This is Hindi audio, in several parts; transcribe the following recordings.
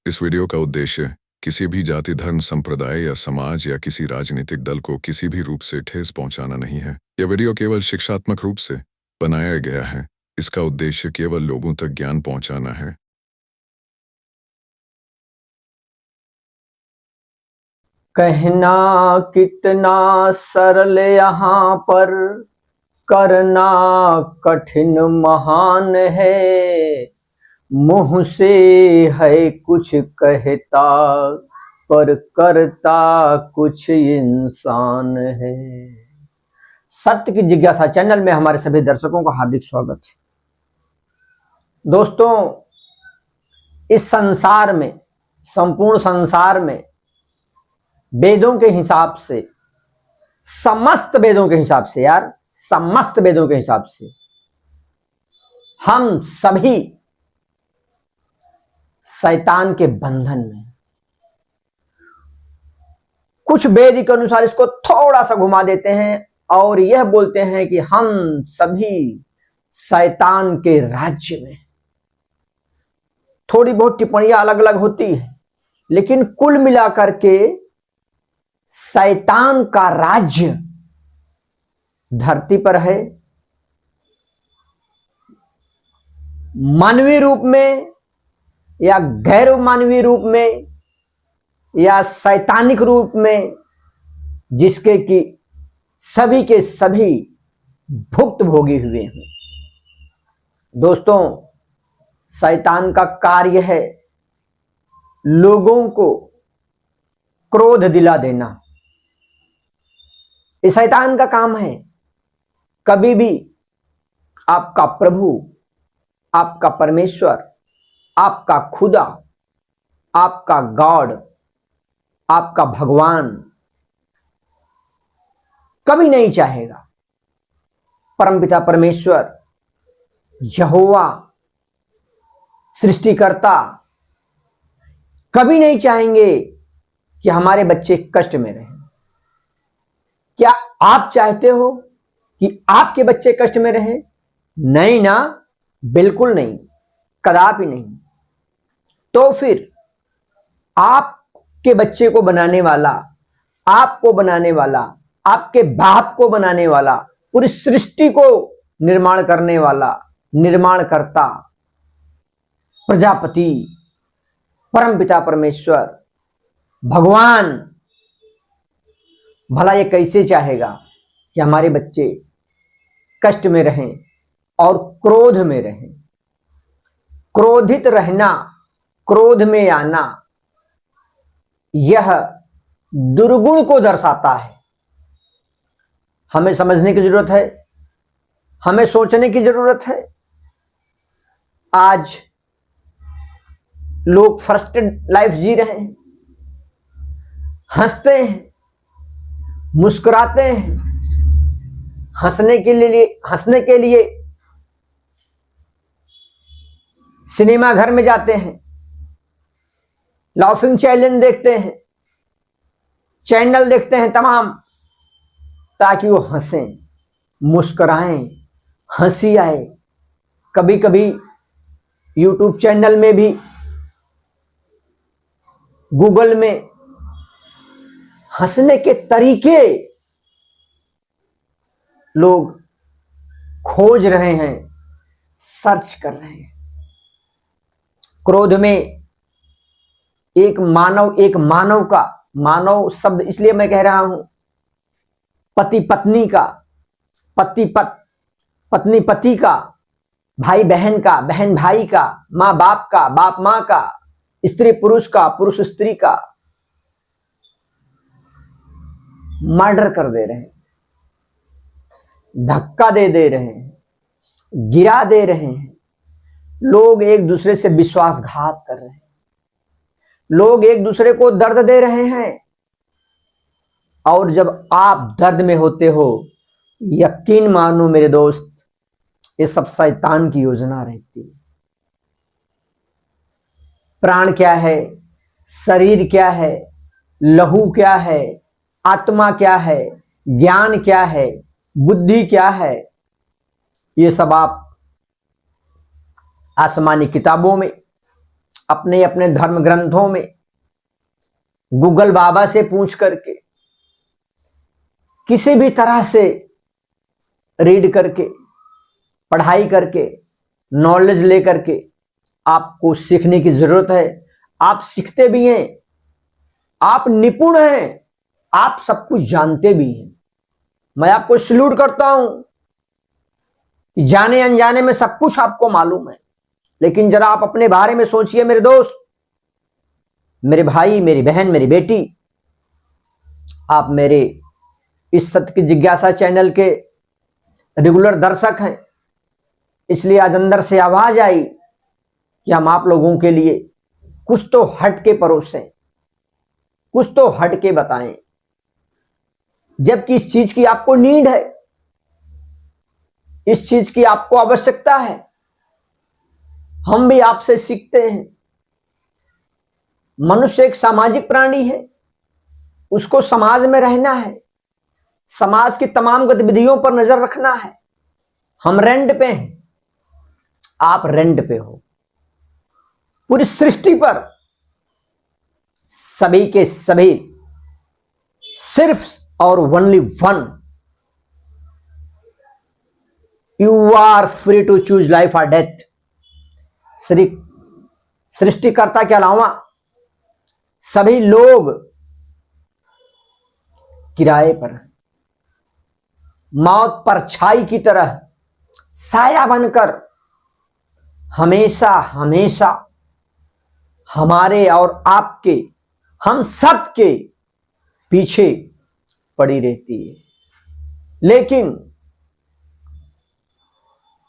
इस वीडियो का उद्देश्य किसी भी जाति, धर्म, संप्रदाय या समाज या किसी राजनीतिक दल को किसी भी रूप से ठेस पहुंचाना नहीं है। यह वीडियो केवल शिक्षात्मक रूप से बनाया गया है। इसका उद्देश्य केवल लोगों तक ज्ञान पहुंचाना है। कहना कितना सरल यहाँ पर, करना कठिन महान है। मुंह से है कुछ कहता, पर करता कुछ इंसान है। सत्य की जिज्ञासा चैनल में हमारे सभी दर्शकों का हार्दिक स्वागत है। दोस्तों, इस संसार में, संपूर्ण संसार में वेदों के हिसाब से, समस्त वेदों के हिसाब से, समस्त वेदों के हिसाब से हम सभी शैतान के बंधन में। कुछ वेद के अनुसार इसको थोड़ा सा घुमा देते हैं और यह बोलते हैं कि हम सभी शैतान के राज्य में। थोड़ी बहुत टिप्पणियां अलग अलग होती है, लेकिन कुल मिलाकर के शैतान का राज्य धरती पर है। मानवीय रूप में या गैर मानवीय रूप में या शैतानिक रूप में, जिसके कि सभी के सभी भुक्तभोगी हुए हैं। दोस्तों, शैतान का कार्य है लोगों को क्रोध दिला देना। ये शैतान का काम है। कभी भी आपका प्रभु, आपका परमेश्वर, आपका खुदा, आपका गॉड, आपका भगवान कभी नहीं चाहेगा, परमपिता परमेश्वर, यहोवा सृष्टिकर्ता कभी नहीं चाहेंगे कि हमारे बच्चे कष्ट में रहें। क्या आप चाहते हो कि आपके बच्चे कष्ट में रहें? नहीं ना, बिल्कुल नहीं, कदापि नहीं। तो फिर आपके बच्चे को बनाने वाला, आपको बनाने वाला, आपके बाप को बनाने वाला, पूरी सृष्टि को निर्माण करने वाला, निर्माणकर्ता, प्रजापति, परमपिता परमेश्वर, भगवान, भला ये कैसे चाहेगा कि हमारे बच्चे कष्ट में रहें और क्रोध में रहें? क्रोधित रहना, क्रोध में आना, यह दुर्गुण को दर्शाता है। हमें समझने की जरूरत है, हमें सोचने की जरूरत है। आज लोग फ्रस्ट्रेटेड लाइफ जी रहे हैं, हंसते हैं, मुस्कुराते हैं, हंसने के लिए सिनेमा घर में जाते हैं, लाफिंग चैलेंज देखते हैं, चैनल देखते हैं तमाम, ताकि वो हंसें, मुस्कुराएं, हंसी आए। कभी कभी यूट्यूब चैनल में भी, गूगल में हंसने के तरीके लोग खोज रहे हैं, सर्च कर रहे हैं। क्रोध में एक मानव का, मानव शब्द इसलिए मैं कह रहा हूं, पति पत्नी का, पत्नी पति का, भाई बहन का, बहन भाई का, माँ बाप का, बाप माँ का, स्त्री पुरुष का, पुरुष स्त्री का मर्डर कर दे रहे हैं, धक्का दे रहे हैं, गिरा दे रहे हैं। लोग एक दूसरे से विश्वासघात कर रहे हैं, लोग एक दूसरे को दर्द दे रहे हैं। और जब आप दर्द में होते हो, यकीन मानो मेरे दोस्त, ये सब शैतान की योजना रहती है। प्राण क्या है, शरीर क्या है, लहू क्या है, आत्मा क्या है, ज्ञान क्या है, बुद्धि क्या है, ये सब आप आसमानी किताबों में, अपने अपने धर्म ग्रंथों में गूगल बाबा से पूछ करके किसी भी तरह से रीड करके पढ़ाई करके नॉलेज लेकर के आपको सीखने की जरूरत है। आप सीखते भी हैं, आप निपुण हैं, आप सब कुछ जानते भी हैं। मैं आपको सल्यूट करता हूं कि जाने अनजाने में सब कुछ आपको मालूम है, लेकिन जरा आप अपने बारे में सोचिए मेरे दोस्त, मेरे भाई, मेरी बहन, मेरी बेटी। आप मेरे इस सत्य की जिज्ञासा चैनल के रेगुलर दर्शक हैं, इसलिए आज अंदर से आवाज आई कि हम आप लोगों के लिए कुछ तो हट के परोसें, कुछ तो हट के बताएं, जबकि इस चीज की आपको नीड है, इस चीज की आपको आवश्यकता है। हम भी आपसे सीखते हैं। मनुष्य एक सामाजिक प्राणी है, उसको समाज में रहना है, समाज की तमाम गतिविधियों पर नजर रखना है। हम रेंट पे हैं, आप रेंट पे हो। पूरी सृष्टि पर सभी के सभी सिर्फ और only one, you are free to choose life और डेथ। सिर्फ सृष्टिकर्ता के अलावा सभी लोग किराए पर हैं। मौत पर छाई की तरह साया बनकर हमेशा हमेशा हमारे और आपके, हम सब के पीछे पड़ी रहती है। लेकिन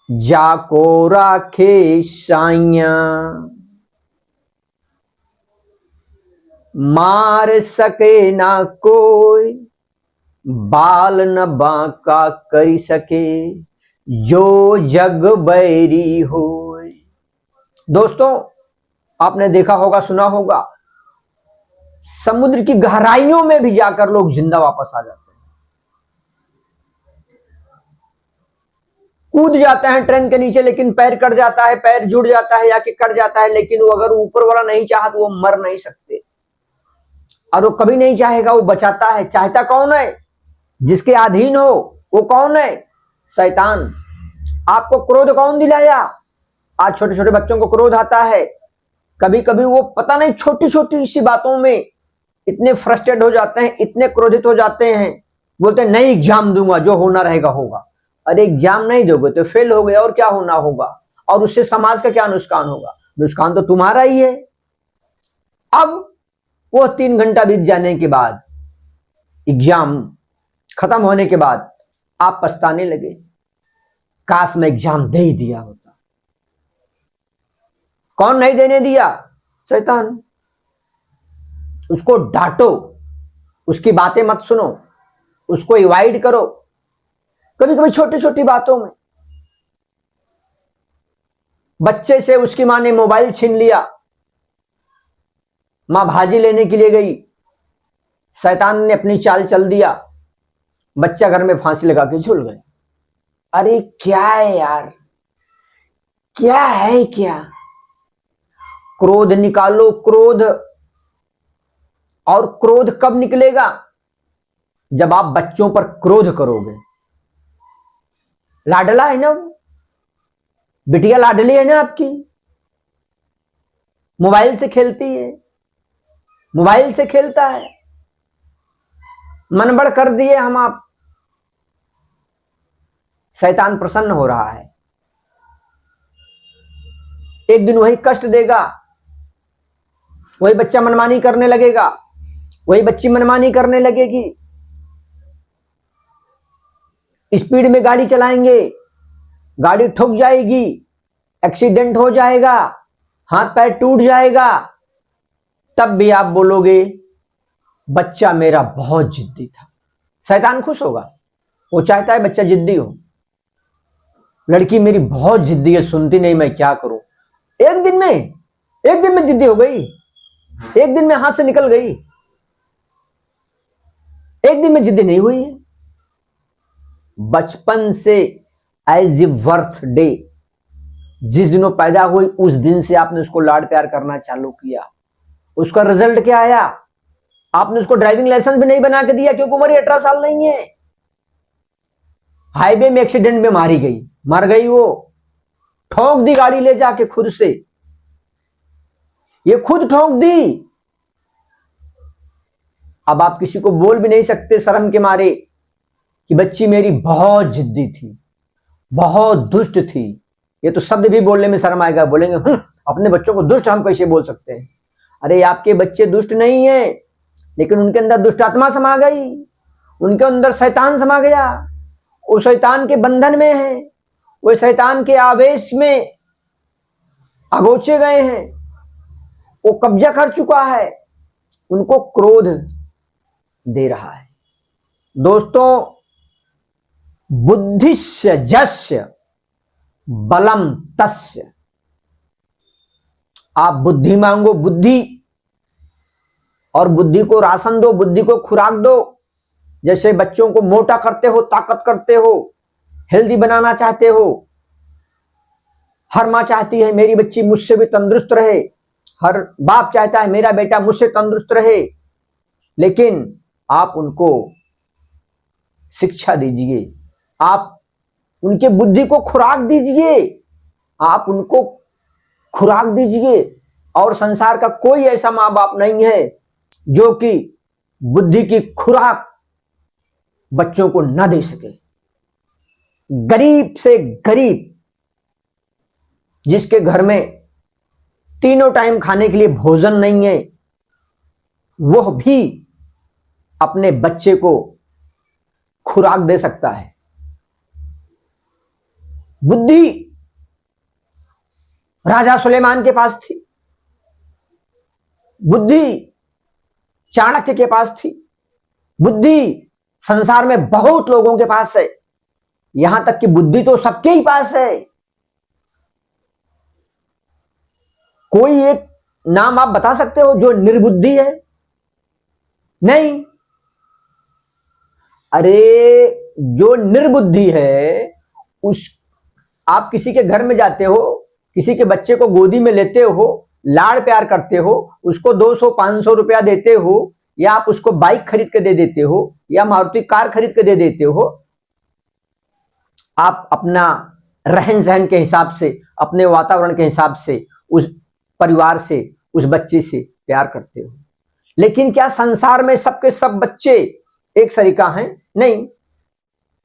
जाको राखे साइया, मार सके ना कोई, बाल न बांका करी सके, जो जग बैरी हो। दोस्तों, आपने देखा होगा, सुना होगा, समुद्र की गहराइयों में भी जाकर लोग जिंदा वापस आ जाते हैं। कूद जाते हैं ट्रेन के नीचे, लेकिन पैर कट जाता है, पैर जुड़ जाता है या कि कट जाता है, लेकिन वो अगर ऊपर वाला नहीं चाहा तो वो मर नहीं सकते, और वो कभी नहीं चाहेगा, वो बचाता है। चाहता कौन है? जिसके अधीन हो। वो कौन है? शैतान। आपको क्रोध कौन दिलाया? आज छोटे छोटे बच्चों को क्रोध आता है। कभी कभी वो पता नहीं छोटी छोटी सी बातों में इतने फ्रस्ट्रेट हो जाते हैं, इतने क्रोधित हो जाते हैं, बोलते हैं नहीं एग्जाम दूंगा, जो होना रहेगा होगा। अरे एग्जाम नहीं दोगे तो फेल हो गए, और क्या होना होगा? और उससे समाज का क्या नुकसान होगा? नुकसान तो तुम्हारा ही है। अब वो 3 घंटा बीत जाने के बाद, एग्जाम खत्म होने के बाद आप पछताने लगे, काश मैं एग्जाम दे ही दिया होता। कौन नहीं देने दिया? शैतान। उसको डांटो, उसकी बातें मत सुनो, उसको अवॉइड करो। कभी कभी छोटी छोटी बातों में बच्चे से उसकी मां ने मोबाइल छीन लिया, मां भाजी लेने के लिए गई, शैतान ने अपनी चाल चल दिया, बच्चा घर में फांसी लगा के झूल गए। अरे क्या है यार, क्या है क्या? क्रोध निकालो, क्रोध। और क्रोध कब निकलेगा? जब आप बच्चों पर क्रोध करोगे। लाडला है ना वो, बिटिया लाडली है ना आपकी, मोबाइल से खेलती है, मोबाइल से खेलता है, मनबड़ कर दिए हम आप। शैतान प्रसन्न हो रहा है, एक दिन वही कष्ट देगा, वही बच्चा मनमानी करने लगेगा, वही बच्ची मनमानी करने लगेगी। स्पीड में गाड़ी चलाएंगे, गाड़ी ठुक जाएगी, एक्सीडेंट हो जाएगा, हाथ पैर टूट जाएगा, तब भी आप बोलोगे बच्चा मेरा बहुत जिद्दी था। शैतान खुश होगा, वो चाहता है बच्चा जिद्दी हो। लड़की मेरी बहुत जिद्दी है, सुनती नहीं, मैं क्या करूं? एक दिन में जिद्दी हो गई, एक दिन में हाथ से निकल गई, एक दिन में जिद्दी नहीं हुई है। बचपन से एज ए बर्थडे जिस दिन वो पैदा हुई उस दिन से आपने उसको लाड प्यार करना चालू किया। उसका रिजल्ट क्या आया? आपने उसको ड्राइविंग लाइसेंस भी नहीं बना के दिया क्योंकि उम्र 18 साल नहीं है। हाईवे में एक्सीडेंट में मारी गई, मर गई वो, ठोक दी गाड़ी ले जाके खुद से, ये खुद ठोक दी। अब आप किसी को बोल भी नहीं सकते शर्म के मारे कि बच्ची मेरी बहुत जिद्दी थी, बहुत दुष्ट थी। ये तो शब्द भी बोलने में शर्म आएगा, बोलेंगे अपने बच्चों को दुष्ट हम कैसे बोल सकते हैं? अरे आपके बच्चे दुष्ट नहीं है, लेकिन उनके अंदर दुष्ट आत्मा समा गई, उनके अंदर शैतान समा गया, वो शैतान के बंधन में है, वो शैतान के आवेश में अगोचे गए हैं, वो कब्जा कर चुका है, उनको क्रोध दे रहा है। दोस्तों, बुद्धिश्य जस्य बलम तस्य। आप बुद्धि मांगो, बुद्धि, और बुद्धि को राशन दो, बुद्धि को खुराक दो। जैसे बच्चों को मोटा करते हो, ताकत करते हो, हेल्दी बनाना चाहते हो। हर मां चाहती है मेरी बच्ची मुझसे भी तंदुरुस्त रहे, हर बाप चाहता है मेरा बेटा मुझसे तंदुरुस्त रहे, लेकिन आप उनको शिक्षा दीजिए, आप उनके बुद्धि को खुराक दीजिए, आप उनको खुराक दीजिए। और संसार का कोई ऐसा मां बाप नहीं है जो कि बुद्धि की खुराक बच्चों को न दे सके। गरीब से गरीब जिसके घर में तीनों टाइम खाने के लिए भोजन नहीं है, वह भी अपने बच्चे को खुराक दे सकता है। बुद्धि राजा सुलेमान के पास थी, बुद्धि चाणक्य के पास थी, बुद्धि संसार में बहुत लोगों के पास है, यहां तक कि बुद्धि तो सबके ही पास है। कोई एक नाम आप बता सकते हो जो निर्बुद्धि है? नहीं। अरे जो निर्बुद्धि है, उस आप किसी के घर में जाते हो, किसी के बच्चे को गोदी में लेते हो, लाड़ प्यार करते हो, उसको 200-500 रुपया देते हो, या आप उसको बाइक खरीद के दे देते हो, या मारुति कार खरीद के दे देते हो। आप अपना रहन सहन के हिसाब से, अपने वातावरण के हिसाब से उस परिवार से, उस बच्चे से प्यार करते हो। लेकिन क्या संसार में सबके सब बच्चे एक सरीका हैं? नहीं।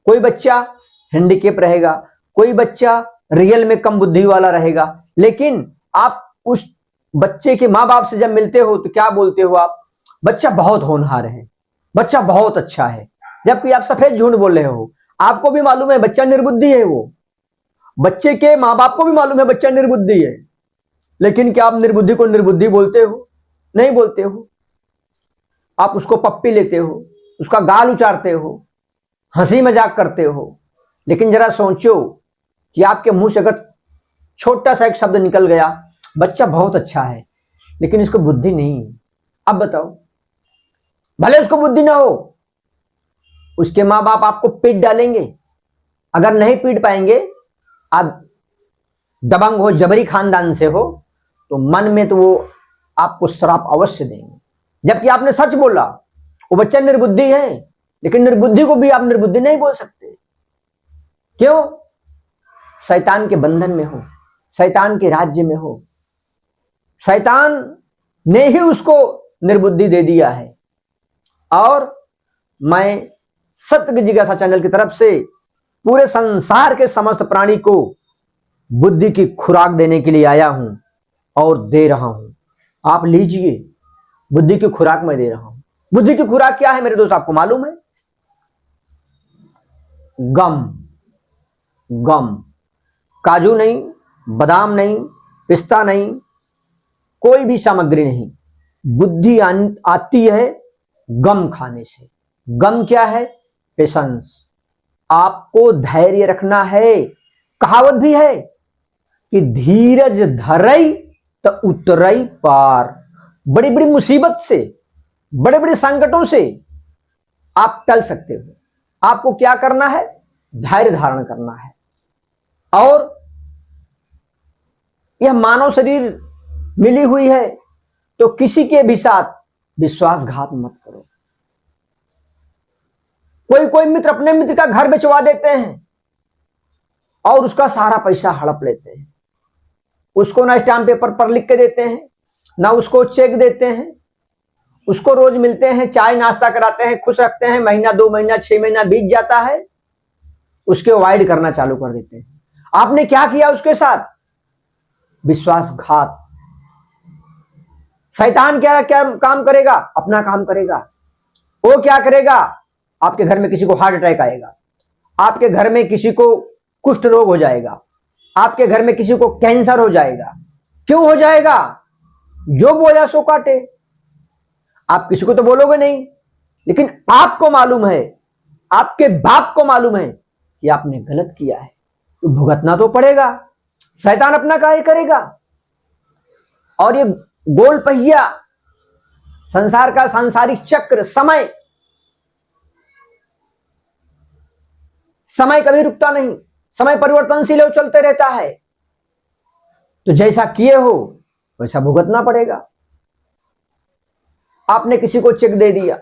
कोई बच्चा हैंडीकैप रहेगा, कोई बच्चा रियल में कम बुद्धि वाला रहेगा, लेकिन आप उस बच्चे के माँ बाप से जब मिलते हो तो क्या बोलते हो आप? बच्चा बहुत होनहार है, बच्चा बहुत अच्छा है, जबकि आप सफेद झूठ बोल रहे हो। आपको भी मालूम है बच्चा निर्बुद्धि है, वो बच्चे के माँ बाप को भी मालूम है बच्चा निर्बुद्धि है, लेकिन क्या आप निर्बुद्धि को निर्बुद्धि बोलते हो? नहीं बोलते हो। आप उसको पप्पी लेते हो, उसका गाल उचारते हो, हंसी मजाक करते हो। लेकिन जरा सोचो कि आपके मुंह से अगर छोटा सा एक शब्द निकल गया, बच्चा बहुत अच्छा है लेकिन इसको बुद्धि नहीं है, अब बताओ, भले उसको बुद्धि ना हो, उसके माँ बाप आपको पीट डालेंगे। अगर नहीं पीट पाएंगे, आप दबंग हो, जबरी खानदान से हो, तो मन में तो वो आपको श्राप अवश्य देंगे। जबकि आपने सच बोला, वो बच्चा निर्बुद्धि है, लेकिन निर्बुद्धि को भी आप निर्बुद्धि नहीं बोल सकते। क्यों? शैतान के बंधन में हो, शैतान के राज्य में हो, शैतान ने ही उसको निर्बुद्धि दे दिया है। और मैं सत्य जिज्ञासा चैनल की तरफ से पूरे संसार के समस्त प्राणी को बुद्धि की खुराक देने के लिए आया हूं और दे रहा हूं। आप लीजिए, बुद्धि की खुराक मैं दे रहा हूं। बुद्धि की खुराक क्या है मेरे दोस्त, आपको मालूम है? गम। गम, काजू नहीं, बादाम नहीं, पिस्ता नहीं, कोई भी सामग्री नहीं। बुद्धि आती है गम खाने से। गम क्या है? पेशेंस। आपको धैर्य रखना है। कहावत भी है कि धीरज धरई तो उतरई पार। बड़ी बड़ी मुसीबत से, बड़े बड़े संकटों से आप टल सकते हो। आपको क्या करना है? धैर्य धारण करना है। और यह मानव शरीर मिली हुई है, तो किसी के भी साथ विश्वासघात मत करो। कोई कोई मित्र अपने मित्र का घर बेचवा देते हैं और उसका सारा पैसा हड़प लेते हैं। उसको ना स्टाम्प पेपर पर लिख के देते हैं, ना उसको चेक देते हैं, उसको रोज मिलते हैं, चाय नाश्ता कराते हैं, खुश रखते हैं। महीना 2 महीना 6 महीना बीत जाता है, उसके अवॉइड करना चालू कर देते हैं। आपने क्या किया उसके साथ? विश्वासघात। शैतान क्या क्या काम करेगा? अपना काम करेगा। वो क्या करेगा? आपके घर में किसी को हार्ट अटैक आएगा, आपके घर में किसी को कुष्ठ रोग हो जाएगा, आपके घर में किसी को कैंसर हो जाएगा। क्यों हो जाएगा? जो बोया सो काटे। आप किसी को तो बोलोगे नहीं, लेकिन आपको मालूम है, आपके बाप को मालूम है कि आपने गलत किया है, तो भुगतना तो पड़ेगा। शैतान अपना कार्य करेगा। और ये गोल पहिया, संसार का सांसारिक चक्र, समय कभी रुकता नहीं, समय परिवर्तनशील और चलते रहता है। तो जैसा किए हो वैसा भुगतना पड़ेगा। आपने किसी को चेक दे दिया,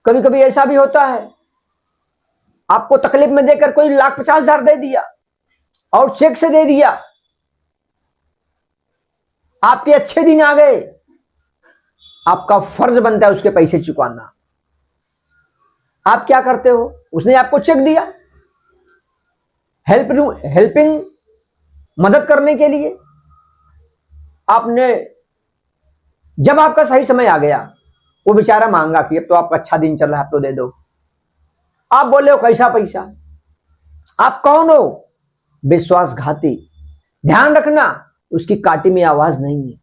कभी कभी ऐसा भी होता है, आपको तकलीफ में देकर कोई 1,50,000 दे दिया और चेक से दे दिया। आपके अच्छे दिन आ गए, आपका फर्ज बनता है उसके पैसे चुकाना। आप क्या करते हो? उसने आपको चेक दिया हेल्पिंग, मदद करने के लिए। आपने, जब आपका सही समय आ गया, वो बेचारा मांगा कि अब तो आपका अच्छा दिन चल रहा है, अब तो दे दो। आप बोले हो कैसा पैसा? आप कौन हो? विश्वासघाती। ध्यान रखना, उसकी काटी में आवाज नहीं है।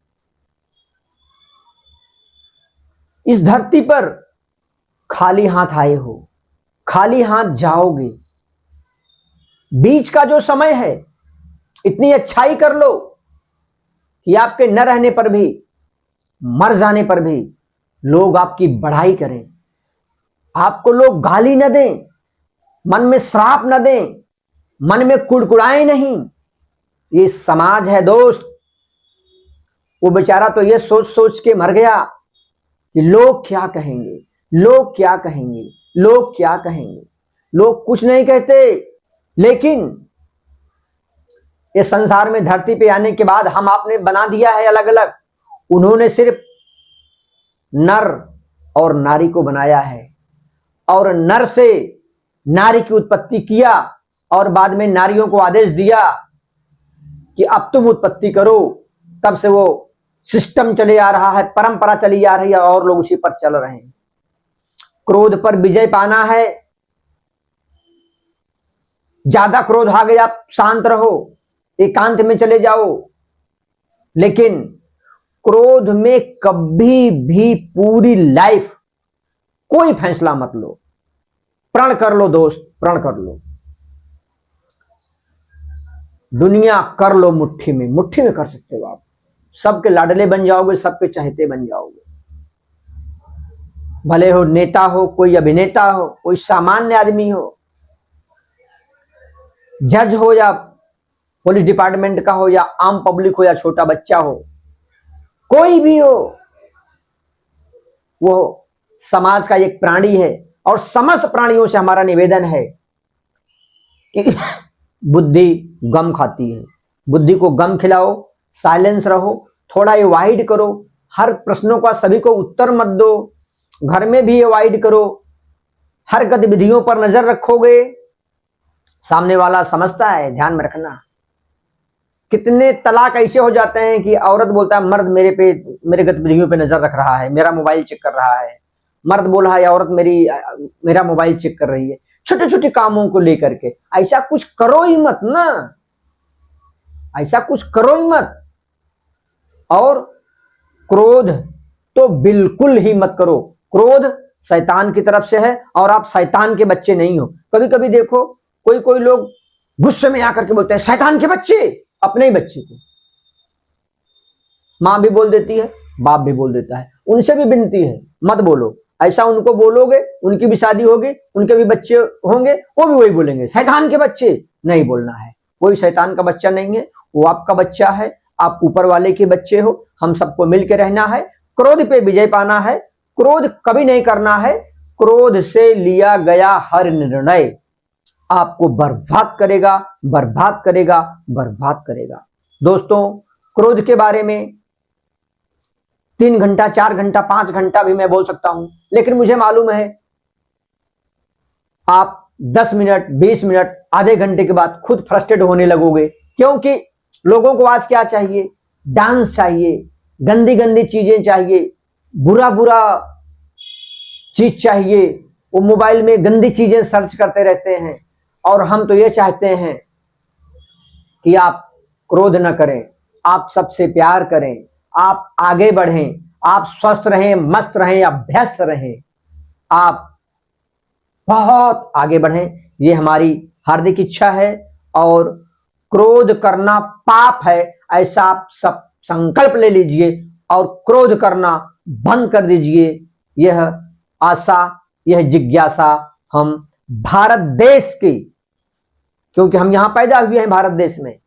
इस धरती पर खाली हाथ आए हो, खाली हाथ जाओगे। बीच का जो समय है, इतनी अच्छाई कर लो कि आपके न रहने पर भी, मर जाने पर भी लोग आपकी बढ़ाई करें, आपको लोग गाली न दें, मन में श्राप न दें, मन में कुड़कुड़ाए नहीं। ये समाज है दोस्त। वो बेचारा तो ये सोच सोच के मर गया कि लोग क्या कहेंगे, लोग क्या कहेंगे, लोग क्या कहेंगे। लोग कुछ नहीं कहते, लेकिन ये संसार में धरती पे आने के बाद हम आपने बना दिया है अलग अलग। उन्होंने सिर्फ नर और नारी को बनाया है, और नर से नारी की उत्पत्ति किया, और बाद में नारियों को आदेश दिया कि अब तुम उत्पत्ति करो। तब से वो सिस्टम चले आ रहा है, परंपरा चली आ रही है, और लोग उसी पर चल रहे हैं। क्रोध पर विजय पाना है। ज्यादा क्रोध आ गया, शांत रहो, एकांत में चले जाओ। लेकिन क्रोध में कभी भी पूरी लाइफ कोई फैसला मत लो। प्रण कर लो दोस्त, प्रण कर लो। दुनिया कर लो मुट्ठी में, मुट्ठी में कर सकते हो आप। सबके लाडले बन जाओगे, सबके चाहते बन जाओगे। भले हो नेता हो, कोई अभिनेता हो, कोई सामान्य आदमी हो, जज हो या पुलिस डिपार्टमेंट का हो, या आम पब्लिक हो, या छोटा बच्चा हो, कोई भी हो, वो समाज का एक प्राणी है। और समस्त प्राणियों से हमारा निवेदन है कि बुद्धि गम खाती है, बुद्धि को गम खिलाओ, साइलेंस रहो, थोड़ा अवॉइड करो। हर प्रश्नों का सभी को उत्तर मत दो, घर में भी अवॉइड करो। हर गतिविधियों पर नजर रखोगे, सामने वाला समझता है। ध्यान में रखना, कितने तलाक ऐसे हो जाते हैं कि औरत बोलता है मर्द मेरे गतिविधियों पे नजर रख रहा है, मेरा मोबाइल चेक कर रहा है। मर्द बोला है औरत मेरा मोबाइल चेक कर रही है, छोटे छोटे कामों को लेकर के। ऐसा कुछ करो ही मत ना, ऐसा कुछ करो ही मत। और क्रोध तो बिल्कुल ही मत करो। क्रोध शैतान की तरफ से है, और आप शैतान के बच्चे नहीं हो। कभी कभी देखो, कोई कोई लोग गुस्से में आकर के बोलते हैं शैतान के बच्चे, अपने ही बच्चे को। मां भी बोल देती है, बाप भी बोल देता है। उनसे भी विनती है, मत बोलो ऐसा। उनको बोलोगे, उनकी भी शादी होगी, उनके भी बच्चे होंगे, वो भी वही बोलेंगे शैतान के बच्चे। नहीं बोलना है, कोई शैतान का बच्चा नहीं है। वो आपका बच्चा है, आप ऊपर वाले के बच्चे हो, हम सबको मिलकर रहना है, क्रोध पे विजय पाना है, क्रोध कभी नहीं करना है। क्रोध से लिया गया हर निर्णय आपको बर्बाद करेगा, बर्बाद करेगा, बर्बाद करेगा। दोस्तों, क्रोध के बारे में 3 घंटा, 4 घंटा, 5 घंटा भी मैं बोल सकता हूं, लेकिन मुझे मालूम है आप 10 मिनट, 20 मिनट, आधे घंटे के बाद खुद फ्रस्ट्रेट होने लगोगे, क्योंकि लोगों को आज क्या चाहिए? डांस चाहिए, गंदी गंदी चीजें चाहिए, बुरा बुरा चीज चाहिए। वो मोबाइल में गंदी चीजें सर्च करते रहते हैं, और हम तो ये चाहते हैं कि आप क्रोध न करें, आप सबसे प्यार करें, आप आगे बढ़ें, आप स्वस्थ रहें, मस्त रहें, अभ्यस्त रहें, आप बहुत आगे बढ़ें, ये हमारी हार्दिक इच्छा है। और क्रोध करना पाप है, ऐसा आप सब संकल्प ले लीजिए और क्रोध करना बंद कर दीजिए। यह आशा, यह जिज्ञासा हम भारत देश की, क्योंकि हम यहां पैदा हुए हैं भारत देश में,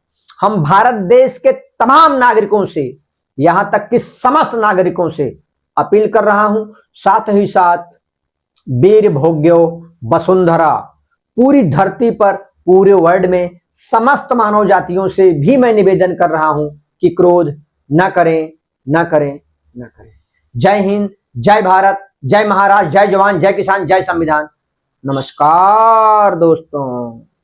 हम भारत देश के तमाम नागरिकों से, यहां तक कि समस्त नागरिकों से अपील कर रहा हूं। साथ ही साथ वीर भोग्यो वसुंधरा, पूरी धरती पर, पूरे वर्ल्ड में समस्त मानव जातियों से भी मैं निवेदन कर रहा हूं कि क्रोध न करें, न करें, न करें। जय हिंद, जय भारत, जय महाराष्ट्र, जय जवान, जय किसान, जय संविधान। नमस्कार दोस्तों।